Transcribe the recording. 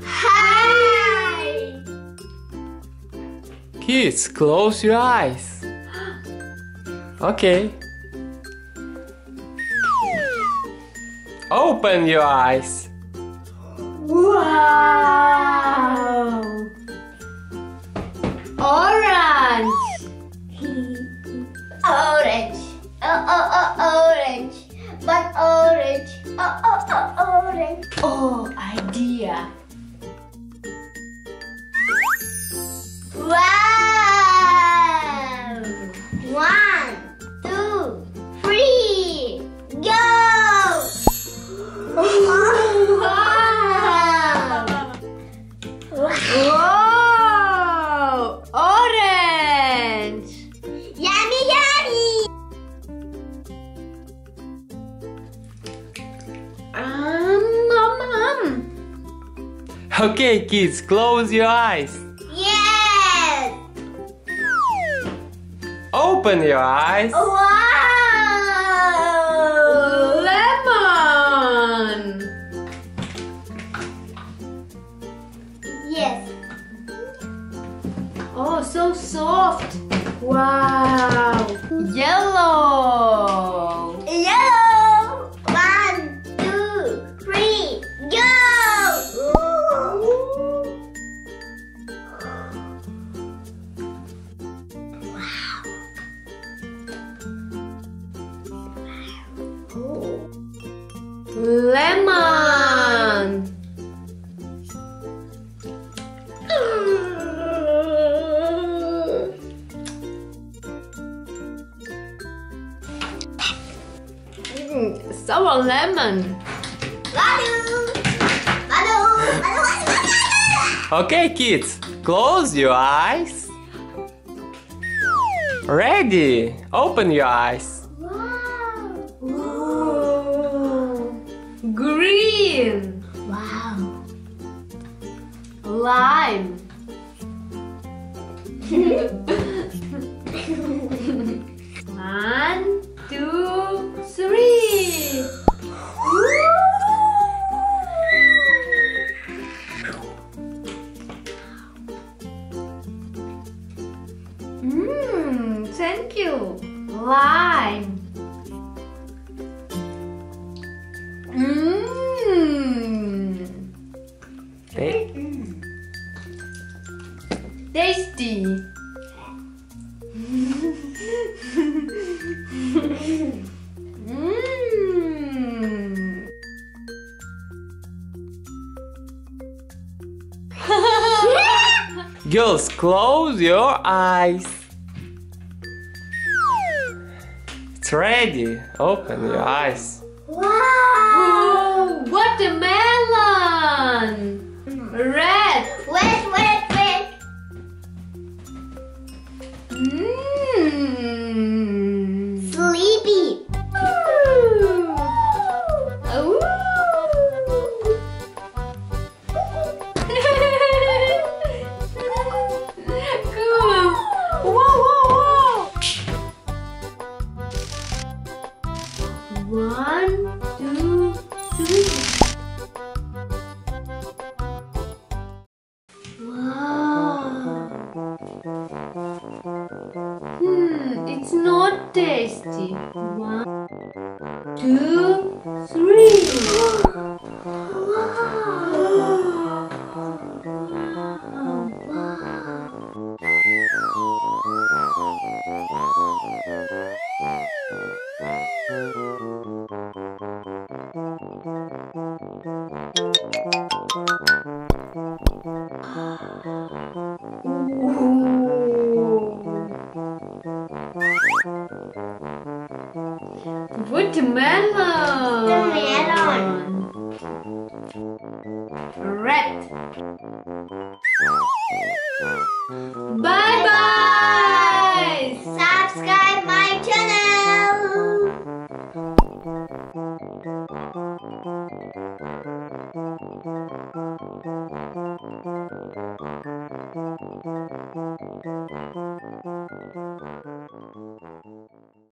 Hi! Kids, close your eyes. Okay. Open your eyes. Wow! Orange! Orange! Orange! But orange! Orange! Oh, idea! Wow! 1, 2, 3, go! Wow! Orange! Yummy, yummy! Okay, kids, close your eyes. Yes! Open your eyes. Wow! Lemon! Yes. Oh, so soft! Wow! Yellow! Yellow! 1, 2, 3, go! Lemon! Sour lemon! Okay, kids, close your eyes. Ready? Open your eyes. Wow! Green! Wow! Lime! One, two, three! Thank you. Lime. Tasty. Girls, close your eyes. It's ready. Open your eyes. Wow! Watermelon. Red. Wait, wait, wait! Sleepy! Ooh. Cool. Whoa, whoa, whoa. 1, 2, 3. It's not tasty. 1, 2, 3. Watermelon. Red. Bye bye.